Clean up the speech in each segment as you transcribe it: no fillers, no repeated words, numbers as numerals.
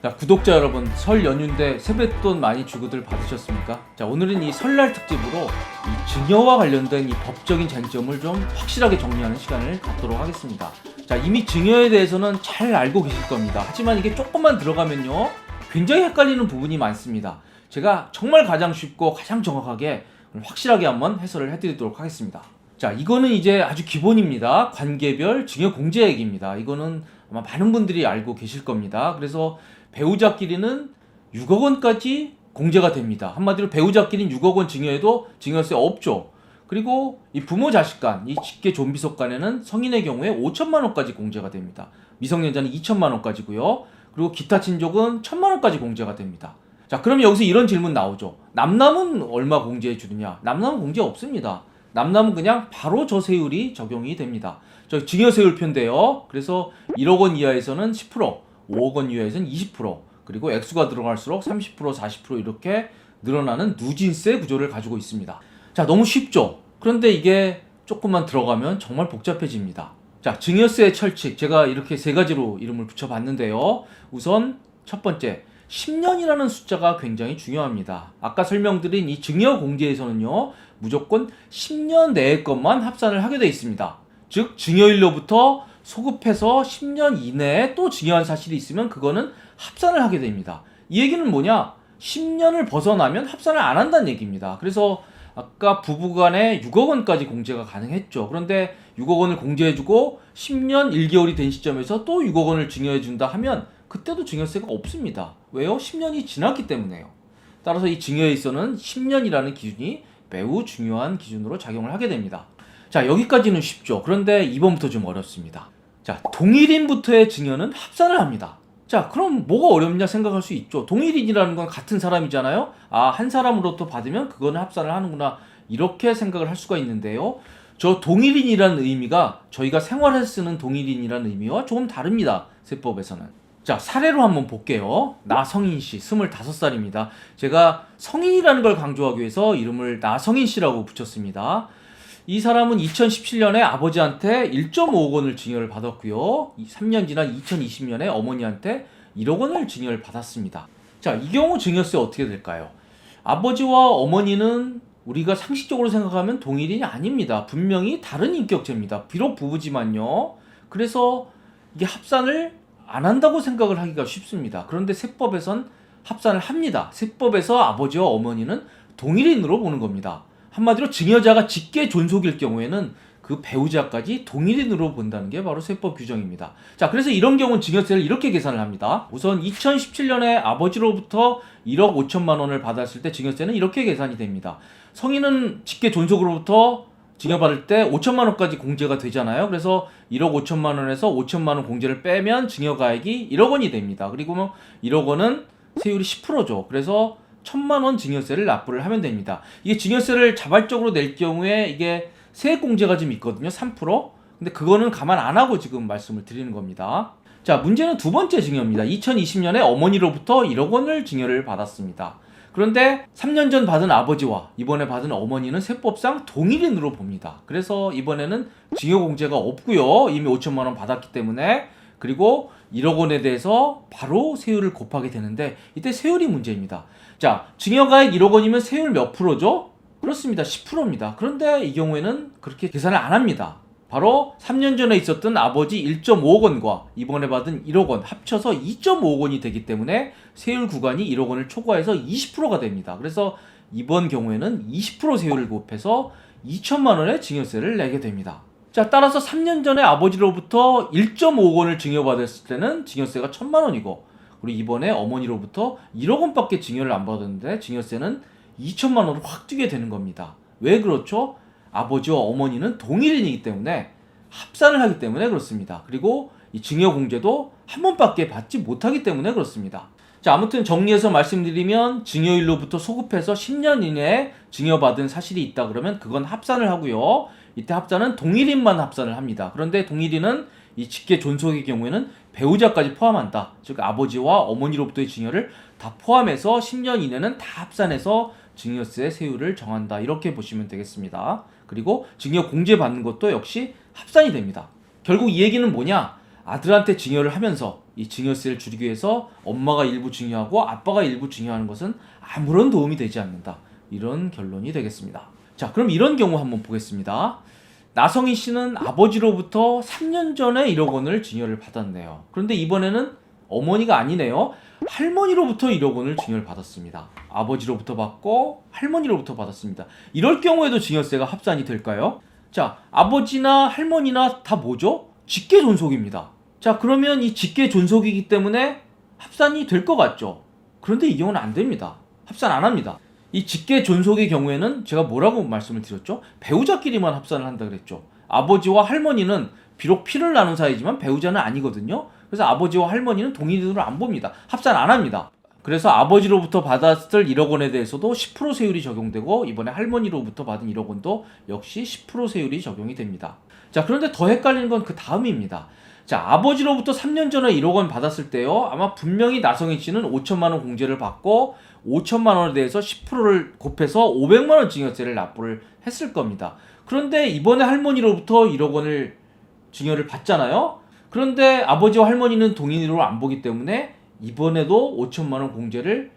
자, 구독자 여러분, 설 연휴인데 세뱃돈 많이 주고들 받으셨습니까? 자, 오늘은 이 설날 특집으로 이 증여와 관련된 이 법적인 쟁점을 좀 확실하게 정리하는 시간을 갖도록 하겠습니다. 자, 이미 증여에 대해서는 잘 알고 계실 겁니다. 하지만 이게 조금만 들어가면요, 굉장히 헷갈리는 부분이 많습니다. 제가 정말 가장 쉽고 가장 정확하게 확실하게 한번 해설을 해드리도록 하겠습니다. 자, 이거는 이제 아주 기본입니다. 관계별 증여 공제액입니다. 이거는 아마 많은 분들이 알고 계실 겁니다. 그래서 배우자끼리는 6억 원까지 공제가 됩니다. 한마디로 배우자끼리는 6억 원 증여해도 증여세 없죠. 그리고 이 부모 자식 간, 이 직계 존비속 간에는 성인의 경우에 5천만 원까지 공제가 됩니다. 미성년자는 2천만 원까지고요. 그리고 기타 친족은 1천만 원까지 공제가 됩니다. 자, 그럼 여기서 이런 질문 나오죠. 남남은 얼마 공제해 주느냐? 남남은 공제 없습니다. 남남은 그냥 바로 저세율이 적용이 됩니다. 저 증여세율표인데요. 그래서 1억 원 이하에서는 10%, 5억 원 이하에서는 20%, 그리고 액수가 들어갈수록 30%, 40% 이렇게 늘어나는 누진세 구조를 가지고 있습니다. 자, 너무 쉽죠? 그런데 이게 조금만 들어가면 정말 복잡해집니다. 자, 증여세 철칙, 제가 이렇게 세 가지로 이름을 붙여봤는데요. 우선 첫 번째, 10년이라는 숫자가 굉장히 중요합니다. 아까 설명드린 이 증여공제에서는요, 무조건 10년 내의 것만 합산을 하게 되어 있습니다. 즉, 증여일로부터 소급해서 10년 이내에 또 증여한 사실이 있으면 그거는 합산을 하게 됩니다. 이 얘기는 뭐냐? 10년을 벗어나면 합산을 안 한다는 얘기입니다. 그래서 아까 부부간에 6억 원까지 공제가 가능했죠. 그런데 6억 원을 공제해주고 10년 1개월이 된 시점에서 또 6억 원을 증여해준다 하면 그때도 증여세가 없습니다. 왜요? 10년이 지났기 때문에요. 따라서 이 증여에 있어서는 10년이라는 기준이 매우 중요한 기준으로 작용을 하게 됩니다. 자, 여기까지는 쉽죠. 그런데 2번부터 좀 어렵습니다. 자, 동일인부터의 증여는 합산을 합니다. 자, 그럼 뭐가 어렵냐 생각할 수 있죠. 동일인이라는 건 같은 사람이잖아요. 아, 한 사람으로부터 받으면 그거는 합산을 하는구나, 이렇게 생각을 할 수가 있는데요. 저 동일인이라는 의미가 저희가 생활에서 쓰는 동일인이라는 의미와 조금 다릅니다. 세법에서는. 자, 사례로 한번 볼게요. 나성인씨, 25살입니다. 제가 성인이라는 걸 강조하기 위해서 이름을 나성인씨라고 붙였습니다. 이 사람은 2017년에 아버지한테 1.5억 원을 증여를 받았고요. 3년 지난 2020년에 어머니한테 1억 원을 증여를 받았습니다. 자, 이 경우 증여세 어떻게 될까요? 아버지와 어머니는 우리가 상식적으로 생각하면 동일인이 아닙니다. 분명히 다른 인격체입니다. 비록 부부지만요. 그래서 이게 합산을 안 한다고 생각을 하기가 쉽습니다. 그런데 세법에선 합산을 합니다. 세법에서 아버지와 어머니는 동일인으로 보는 겁니다. 한마디로 증여자가 직계 존속일 경우에는 그 배우자까지 동일인으로 본다는 게 바로 세법 규정입니다. 자, 그래서 이런 경우는 증여세를 이렇게 계산을 합니다. 우선 2017년에 아버지로부터 1억 5천만 원을 받았을 때 증여세는 이렇게 계산이 됩니다. 성인은 직계 존속으로부터 증여받을 때 5천만 원까지 공제가 되잖아요. 그래서 1억 5천만 원에서 5천만 원 공제를 빼면 증여가액이 1억 원이 됩니다. 그리고 1억 원은 세율이 10%죠. 그래서 1,000만 원 증여세를 납부를 하면 됩니다. 이게 증여세를 자발적으로 낼 경우에 이게 세액공제가 좀 있거든요. 3%. 근데 그거는 감안 안 하고 지금 말씀을 드리는 겁니다. 자, 문제는 두 번째 증여입니다. 2020년에 어머니로부터 1억 원을 증여를 받았습니다. 그런데 3년 전 받은 아버지와 이번에 받은 어머니는 세법상 동일인으로 봅니다. 그래서 이번에는 증여공제가 없고요. 이미 5천만 원 받았기 때문에. 그리고 1억 원에 대해서 바로 세율을 곱하게 되는데 이때 세율이 문제입니다. 자, 증여가액 1억 원이면 세율 몇 프로죠? 그렇습니다. 10%입니다. 그런데 이 경우에는 그렇게 계산을 안 합니다. 바로 3년 전에 있었던 아버지 1.5억 원과 이번에 받은 1억 원 합쳐서 2.5억 원이 되기 때문에 세율 구간이 1억 원을 초과해서 20%가 됩니다. 그래서 이번 경우에는 20% 세율을 곱해서 2천만 원의 증여세를 내게 됩니다. 자, 따라서 3년 전에 아버지로부터 1.5억 원을 증여받았을 때는 증여세가 1,000만 원이고, 그리고 이번에 어머니로부터 1억 원밖에 증여를 안 받았는데 증여세는 2천만 원으로 확 뛰게 되는 겁니다. 왜 그렇죠? 아버지와 어머니는 동일인이기 때문에 합산을 하기 때문에 그렇습니다. 그리고 이 증여공제도 한 번밖에 받지 못하기 때문에 그렇습니다. 자, 아무튼 정리해서 말씀드리면 증여일로부터 소급해서 10년 이내에 증여받은 사실이 있다 그러면 그건 합산을 하고요. 이때 합산은 동일인만 합산을 합니다. 그런데 동일인은 이 직계 존속의 경우에는 배우자까지 포함한다. 즉 아버지와 어머니로부터의 증여를 다 포함해서 10년 이내는 다 합산해서 증여세 세율을 정한다. 이렇게 보시면 되겠습니다. 그리고 증여 공제 받는 것도 역시 합산이 됩니다. 결국 이 얘기는 뭐냐? 아들한테 증여를 하면서 이 증여세를 줄이기 위해서 엄마가 일부 증여하고 아빠가 일부 증여하는 것은 아무런 도움이 되지 않는다. 이런 결론이 되겠습니다. 자, 그럼 이런 경우 한번 보겠습니다. 나성희 씨는 아버지로부터 3년 전에 1억 원을 증여를 받았네요. 그런데 이번에는 어머니가 아니네요. 할머니로부터 1억 원을 증여를 받았습니다. 아버지로부터 받고 할머니로부터 받았습니다. 이럴 경우에도 증여세가 합산이 될까요? 자, 아버지나 할머니나 다 뭐죠? 직계 존속입니다. 자, 그러면 이 직계 존속이기 때문에 합산이 될 것 같죠? 그런데 이 경우는 안 됩니다. 합산 안 합니다. 이 직계 존속의 경우에는 제가 뭐라고 말씀을 드렸죠? 배우자끼리만 합산을 한다 그랬죠. 아버지와 할머니는 비록 피를 나눈 사이지만 배우자는 아니거든요. 그래서 아버지와 할머니는 동일 눈으로 안 봅니다. 합산 안 합니다. 그래서 아버지로부터 받았을 1억 원에 대해서도 10% 세율이 적용되고 이번에 할머니로부터 받은 1억 원도 역시 10% 세율이 적용이 됩니다. 자, 그런데 더 헷갈리는 건 그 다음입니다. 자, 아버지로부터 3년 전에 1억 원 받았을 때요. 아마 분명히 나성희 씨는 5천만 원 공제를 받고 5천만 원에 대해서 10%를 곱해서 500만 원 증여세를 납부를 했을 겁니다. 그런데 이번에 할머니로부터 1억 원을 증여를 받잖아요. 그런데 아버지와 할머니는 동일으로 안 보기 때문에 이번에도 5천만 원 공제를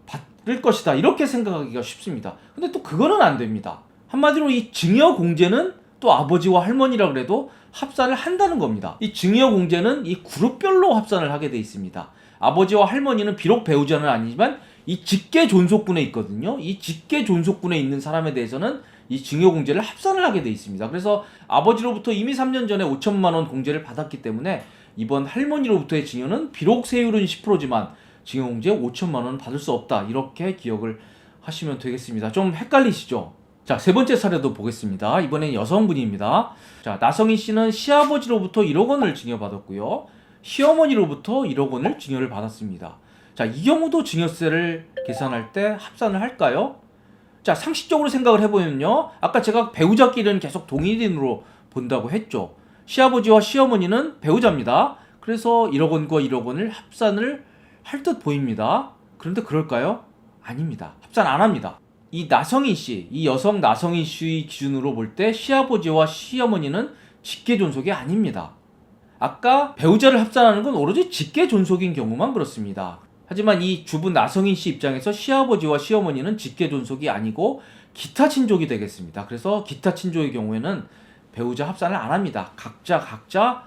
받을 것이다. 이렇게 생각하기가 쉽습니다. 근데 또 그거는 안 됩니다. 한마디로 이 증여 공제는 또 아버지와 할머니라 그래도 합산을 한다는 겁니다. 이 증여 공제는 이 그룹별로 합산을 하게 돼 있습니다. 아버지와 할머니는 비록 배우자는 아니지만 이 직계 존속군에 있거든요. 이 직계 존속군에 있는 사람에 대해서는 이 증여 공제를 합산을 하게 돼 있습니다. 그래서 아버지로부터 이미 3년 전에 5천만 원 공제를 받았기 때문에 이번 할머니로부터의 증여는 비록 세율은 10%지만 증여 공제 5천만 원 받을 수 없다. 이렇게 기억을 하시면 되겠습니다. 좀 헷갈리시죠? 자, 세 번째 사례도 보겠습니다. 이번엔 여성분입니다. 자, 나성희 씨는 시아버지로부터 1억 원을 증여받았고요. 시어머니로부터 1억 원을 증여를 받았습니다. 자, 이 경우도 증여세를 계산할 때 합산을 할까요? 자, 상식적으로 생각을 해보면요. 아까 제가 배우자끼리는 계속 동일인으로 본다고 했죠. 시아버지와 시어머니는 배우자입니다. 그래서 1억 원과 1억 원을 합산을 할 듯 보입니다. 그런데 그럴까요? 아닙니다. 합산 안 합니다. 이 나성희 씨, 이 여성 나성희 씨 기준으로 볼 때 시아버지와 시어머니는 직계 존속이 아닙니다. 아까 배우자를 합산하는 건 오로지 직계 존속인 경우만 그렇습니다. 하지만 이 주부 나성희 씨 입장에서 시아버지와 시어머니는 직계 존속이 아니고 기타 친족이 되겠습니다. 그래서 기타 친족의 경우에는 배우자 합산을 안 합니다. 각자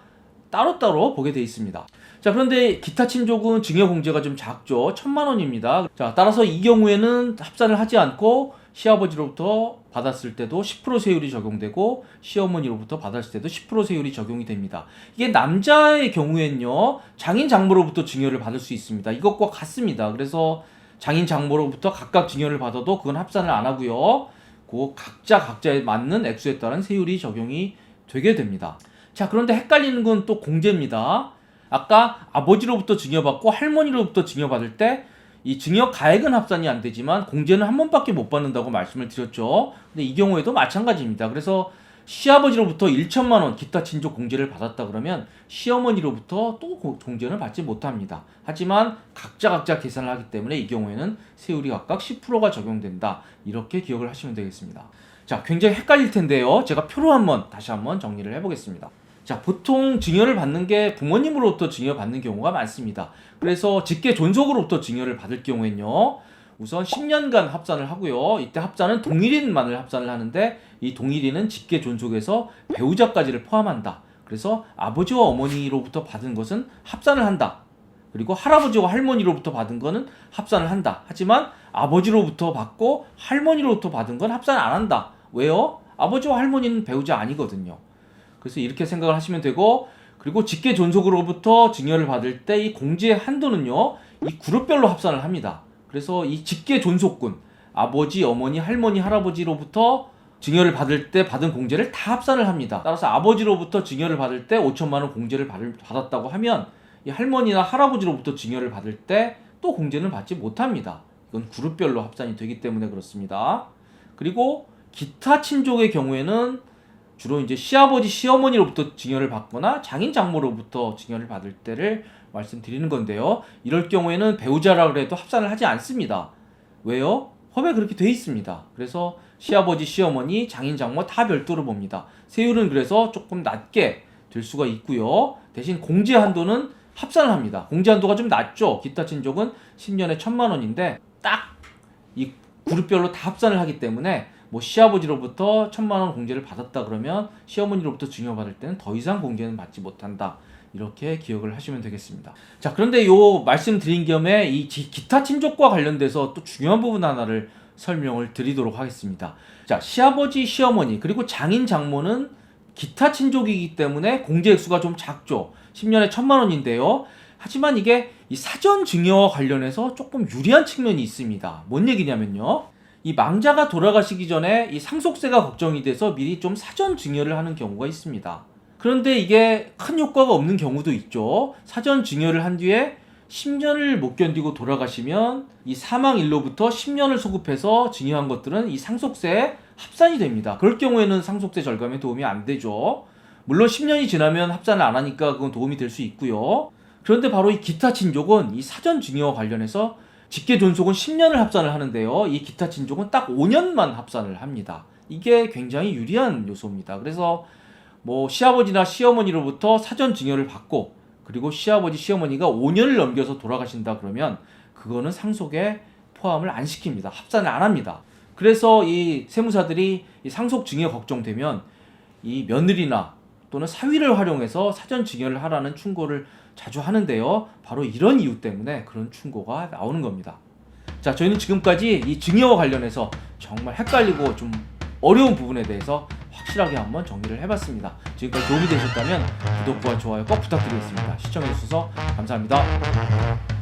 따로따로 보게 돼 있습니다. 자, 그런데 기타 친족은 증여 공제가 좀 작죠. 1,000만 원입니다. 자, 따라서 이 경우에는 합산을 하지 않고 시아버지로부터 받았을 때도 10% 세율이 적용되고 시어머니로부터 받았을 때도 10% 세율이 적용이 됩니다. 이게 남자의 경우엔요, 장인 장모로부터 증여를 받을 수 있습니다. 이것과 같습니다. 그래서 장인 장모로부터 각각 증여를 받아도 그건 합산을 안 하고요. 그 각자에 맞는 액수에 따른 세율이 적용이 되게 됩니다. 자, 그런데 헷갈리는 건 또 공제입니다. 아까 아버지로부터 증여받고 할머니로부터 증여받을 때 이 증여 가액은 합산이 안 되지만 공제는 한 번밖에 못 받는다고 말씀을 드렸죠. 근데 이 경우에도 마찬가지입니다. 그래서 시아버지로부터 1천만 원 기타 친족 공제를 받았다 그러면 시어머니로부터 또 공제는 받지 못합니다. 하지만 각자 계산을 하기 때문에 이 경우에는 세율이 각각 10%가 적용된다. 이렇게 기억을 하시면 되겠습니다. 자, 굉장히 헷갈릴 텐데요. 제가 표로 다시 한번 정리를 해보겠습니다. 자, 보통 증여를 받는 게 부모님으로부터 증여받는 경우가 많습니다. 그래서 직계 존속으로부터 증여를 받을 경우에는요, 우선 10년간 합산을 하고요. 이때 합산은 동일인만을 합산을 하는데 이 동일인은 직계 존속에서 배우자까지를 포함한다. 그래서 아버지와 어머니로부터 받은 것은 합산을 한다. 그리고 할아버지와 할머니로부터 받은 거는 합산을 한다. 하지만 아버지로부터 받고 할머니로부터 받은 건 합산 안 한다. 왜요? 아버지와 할머니는 배우자 아니거든요. 그래서 이렇게 생각을 하시면 되고, 그리고 직계 존속으로부터 증여를 받을 때 이 공제의 한도는요, 이 그룹별로 합산을 합니다. 그래서 이 직계 존속군, 아버지, 어머니, 할머니, 할아버지로부터 증여를 받을 때 받은 공제를 다 합산을 합니다. 따라서 아버지로부터 증여를 받을 때 5천만 원 공제를 받았다고 하면 이 할머니나 할아버지로부터 증여를 받을 때 또 공제는 받지 못합니다. 이건 그룹별로 합산이 되기 때문에 그렇습니다. 그리고 기타 친족의 경우에는 주로 이제 시아버지, 시어머니로부터 증여를 받거나 장인 장모로부터 증여를 받을 때를 말씀드리는 건데요. 이럴 경우에는 배우자라 그래도 합산을 하지 않습니다. 왜요? 법에 그렇게 돼 있습니다. 그래서 시아버지, 시어머니, 장인 장모 다 별도로 봅니다. 세율은 그래서 조금 낮게 될 수가 있고요. 대신 공제 한도는 합산을 합니다. 공제 한도가 좀 낮죠. 기타 친족은 10년에 1,000만 원인데 딱 이 그룹별로 다 합산을 하기 때문에 뭐 시아버지로부터 1,000만 원 공제를 받았다 그러면 시어머니로부터 증여받을 때는 더 이상 공제는 받지 못한다. 이렇게 기억을 하시면 되겠습니다. 자, 그런데 요 말씀드린 겸에 이 기타 친족과 관련돼서 또 중요한 부분 하나를 설명을 드리도록 하겠습니다. 자, 시아버지, 시어머니 그리고 장인, 장모는 기타 친족이기 때문에 공제 액수가 좀 작죠. 10년에 1,000만 원인데요. 하지만 이게 이 사전 증여와 관련해서 조금 유리한 측면이 있습니다. 뭔 얘기냐면요. 이 망자가 돌아가시기 전에 이 상속세가 걱정이 돼서 미리 좀 사전 증여를 하는 경우가 있습니다. 그런데 이게 큰 효과가 없는 경우도 있죠. 사전 증여를 한 뒤에 10년을 못 견디고 돌아가시면 이 사망일로부터 10년을 소급해서 증여한 것들은 이 상속세에 합산이 됩니다. 그럴 경우에는 상속세 절감에 도움이 안 되죠. 물론 10년이 지나면 합산을 안 하니까 그건 도움이 될 수 있고요. 그런데 바로 이 기타 친족은 이 사전 증여와 관련해서 직계 존속은 10년을 합산을 하는데요. 이 기타 친족은 딱 5년만 합산을 합니다. 이게 굉장히 유리한 요소입니다. 그래서 뭐 시아버지나 시어머니로부터 사전 증여를 받고 그리고 시아버지, 시어머니가 5년을 넘겨서 돌아가신다 그러면 그거는 상속에 포함을 안 시킵니다. 합산을 안 합니다. 그래서 이 세무사들이 이 상속 증여 걱정되면 이 며느리나 또는 사위를 활용해서 사전 증여를 하라는 충고를 자주 하는데요. 바로 이런 이유 때문에 그런 충고가 나오는 겁니다. 자, 저희는 지금까지 이 증여와 관련해서 정말 헷갈리고 좀 어려운 부분에 대해서 확실하게 한번 정리를 해봤습니다. 지금까지 도움이 되셨다면 구독과 좋아요 꼭 부탁드리겠습니다. 시청해주셔서 감사합니다.